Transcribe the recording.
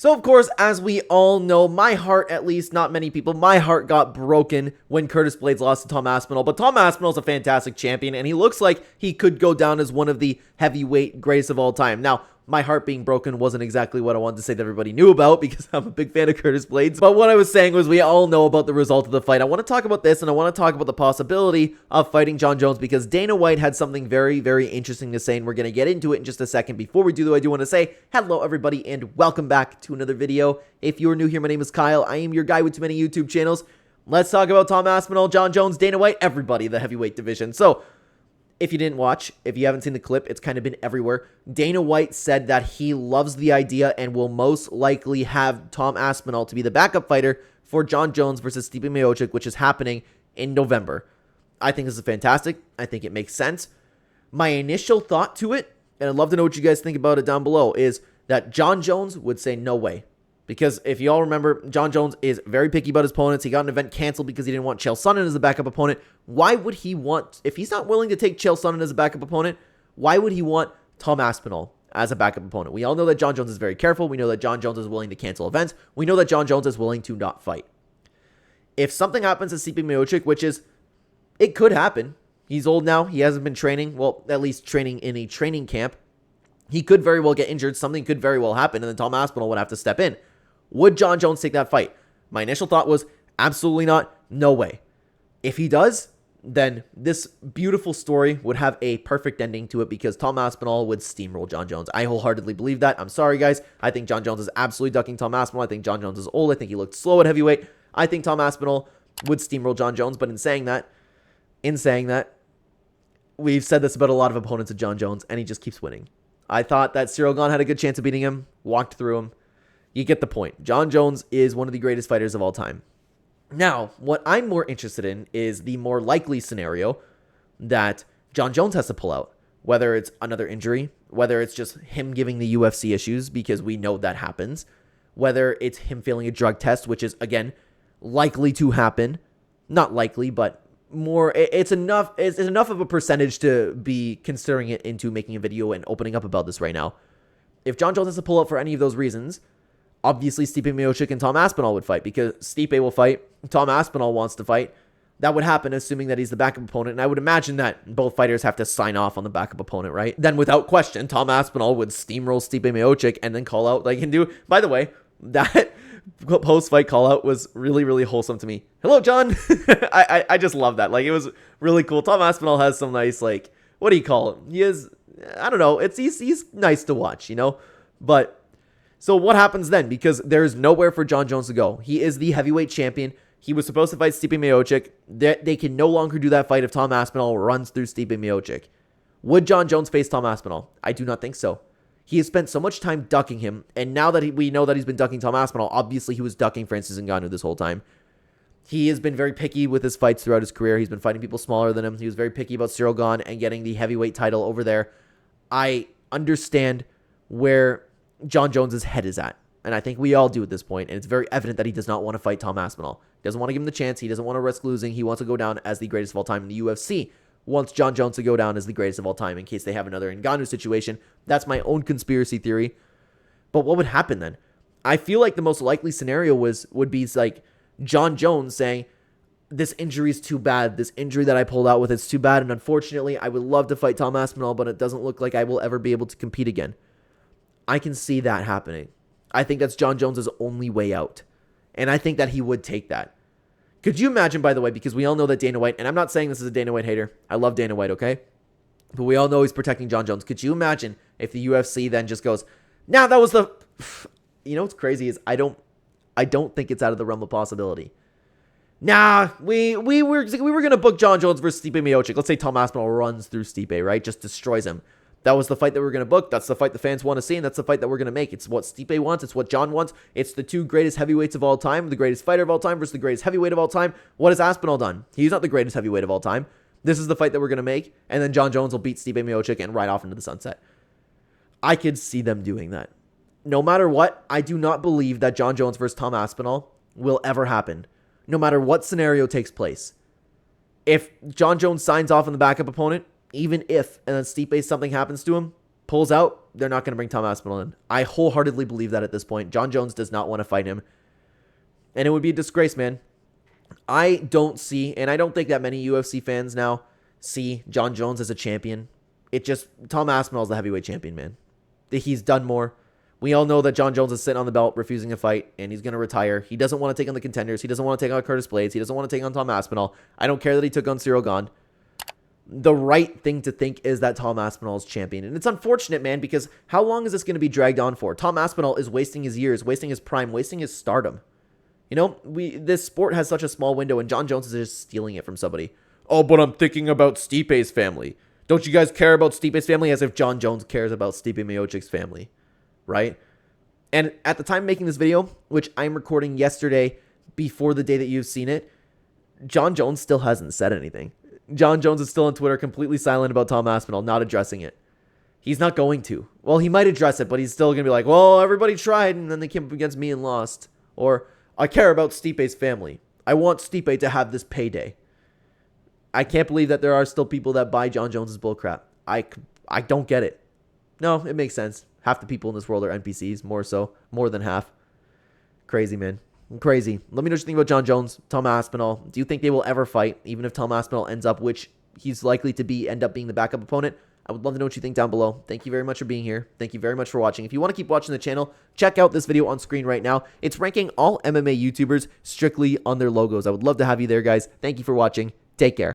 So, of course, as we all know, my heart, at least, not many people, my heart got broken when Curtis Blaydes lost to Tom Aspinall. But Tom Aspinall is a fantastic champion, and he looks like he could go down as one of the heavyweight greatest of all time. Now, my heart being broken wasn't exactly what I wanted to say that everybody knew about, because I'm a big fan of Curtis Blaydes. But what I was saying was we all know about the result of the fight. I want to talk about this, and I want to talk about the possibility of fighting Jon Jones, because Dana White had something very, very interesting to say, and we're going to get into it in just a second. Before we do, though, I do want to say hello, everybody, and welcome back to another video. If you're new here, my name is Kyle. I am your guy with too many YouTube channels. Let's talk about Tom Aspinall, Jon Jones, Dana White, everybody in the heavyweight division. So, if you didn't watch, if you haven't seen the clip, it's kind of been everywhere. Dana White said that he loves the idea and will most likely have Tom Aspinall to be the backup fighter for Jon Jones versus Stipe Miocic, which is happening in November. I think this is fantastic. I think it makes sense. My initial thought to it, and I'd love to know what you guys think about it down below, is that Jon Jones would say no way. Because if you all remember, Jon Jones is very picky about his opponents. He got an event canceled because he didn't want Chael Sonnen as a backup opponent. Why would he want, if he's not willing to take Chael Sonnen as a backup opponent, why would he want Tom Aspinall as a backup opponent? We all know that Jon Jones is very careful. We know that Jon Jones is willing to cancel events. We know that Jon Jones is willing to not fight. If something happens to Stipe Miocic, which is, it could happen. He's old now. He hasn't been training, well, at least training in a training camp. He could very well get injured. Something could very well happen, and then Tom Aspinall would have to step in. Would Jon Jones take that fight? My initial thought was absolutely not. No way. If he does, then this beautiful story would have a perfect ending to it because Tom Aspinall would steamroll Jon Jones. I wholeheartedly believe that. I'm sorry, guys. I think Jon Jones is absolutely ducking Tom Aspinall. I think Jon Jones is old. I think he looked slow at heavyweight. I think Tom Aspinall would steamroll Jon Jones. But in saying that, we've said this about a lot of opponents of Jon Jones, and he just keeps winning. I thought that Ciryl Gane had a good chance of beating him, walked through him. You get the point. Jon Jones is one of the greatest fighters of all time. Now, what I'm more interested in is the more likely scenario that Jon Jones has to pull out. Whether it's another injury, whether it's just him giving the UFC issues, because we know that happens. Whether it's him failing a drug test, which is, again, likely to happen. Not likely, but more, it's enough of a percentage to be considering it into making a video and opening up about this right now. If Jon Jones has to pull out for any of those reasons, obviously Stipe Miocic and Tom Aspinall would fight because Stipe will fight, Tom Aspinall wants to fight. That would happen assuming that he's the backup opponent, and I would imagine that both fighters have to sign off on the backup opponent, right? Then without question, Tom Aspinall would steamroll Stipe Miocic and then call out like he can do. By the way, that post-fight call-out was really, really wholesome to me. Hello, John. I just love that. Like, it was really cool. Tom Aspinall has some nice, like, what do you call him? He is, I don't know. He's nice to watch, you know? But so what happens then? Because there's nowhere for Jon Jones to go. He is the heavyweight champion. He was supposed to fight Stipe Miocic. They can no longer do that fight if Tom Aspinall runs through Stipe Miocic. Would Jon Jones face Tom Aspinall? I do not think so. He has spent so much time ducking him, and now that we know that he's been ducking Tom Aspinall, obviously he was ducking Francis Ngannou this whole time. He has been very picky with his fights throughout his career. He's been fighting people smaller than him. He was very picky about Ciryl Gane and getting the heavyweight title over there. I understand where Jon Jones' head is at. And I think we all do at this point. And it's very evident that he does not want to fight Tom Aspinall. He doesn't want to give him the chance. He doesn't want to risk losing. He wants to go down as the greatest of all time in the UFC. Wants Jon Jones to go down as the greatest of all time in case they have another Ngannou situation. That's my own conspiracy theory. But what would happen then? I feel like the most likely scenario would be like Jon Jones saying, this injury is too bad. This injury that I pulled out with is too bad. And unfortunately, I would love to fight Tom Aspinall, but it doesn't look like I will ever be able to compete again. I can see that happening. I think that's Jon Jones' only way out. And I think that he would take that. Could you imagine, by the way, because we all know that Dana White, and I'm not saying this is a Dana White hater. I love Dana White, okay? But we all know he's protecting Jon Jones. Could you imagine if the UFC then just goes, nah, that was the... You know what's crazy is I don't think it's out of the realm of possibility. Nah, we were going to book Jon Jones versus Stipe Miocic. Let's say Tom Aspinall runs through Stipe, right? Just destroys him. That was the fight that we were going to book. That's the fight the fans want to see, and that's the fight that we're going to make. It's what Stipe wants. It's what Jon wants. It's the two greatest heavyweights of all time, the greatest fighter of all time versus the greatest heavyweight of all time. What has Aspinall done? He's not the greatest heavyweight of all time. This is the fight that we're going to make, and then Jon Jones will beat Stipe Miocic and ride off into the sunset. I could see them doing that. No matter what, I do not believe that Jon Jones versus Tom Aspinall will ever happen, no matter what scenario takes place. If Jon Jones signs off on the backup opponent, even if, and then Stipe, something happens to him, pulls out, they're not going to bring Tom Aspinall in. I wholeheartedly believe that at this point. Jon Jones does not want to fight him. And it would be a disgrace, man. I don't see, and I don't think that many UFC fans now see Jon Jones as a champion. Tom Aspinall is the heavyweight champion, man. He's done more. We all know that Jon Jones is sitting on the belt, refusing to fight, and he's going to retire. He doesn't want to take on the contenders. He doesn't want to take on Curtis Blaydes. He doesn't want to take on Tom Aspinall. I don't care that he took on Ciryl Gane. The right thing to think is that Tom Aspinall is champion. And it's unfortunate, man, because how long is this going to be dragged on for? Tom Aspinall is wasting his years, wasting his prime, wasting his stardom. You know, this sport has such a small window, and Jon Jones is just stealing it from somebody. Oh, but I'm thinking about Stipe's family. Don't you guys care about Stipe's family? As if Jon Jones cares about Stipe Miocic's family, right? And at the time of making this video, which I'm recording yesterday before the day that you've seen it, Jon Jones still hasn't said anything. Jon Jones is still on Twitter completely silent about Tom Aspinall, not addressing it. He's not going to. Well, he might address it, but he's still going to be like, well, everybody tried, and then they came up against me and lost. Or, I care about Stipe's family. I want Stipe to have this payday. I can't believe that there are still people that buy Jon Jones' bullcrap. I don't get it. No, it makes sense. Half the people in this world are NPCs, more than half. Crazy, man. Crazy. Let me know what you think about Jon Jones, Tom Aspinall. Do you think they will ever fight, even if Tom Aspinall ends up, which he's likely to end up being the backup opponent? I would love to know what you think down below. Thank you very much for being here. Thank you very much for watching. If you want to keep watching the channel, check out this video on screen right now. It's ranking all MMA YouTubers strictly on their logos. I would love to have you there, guys. Thank you for watching. Take care.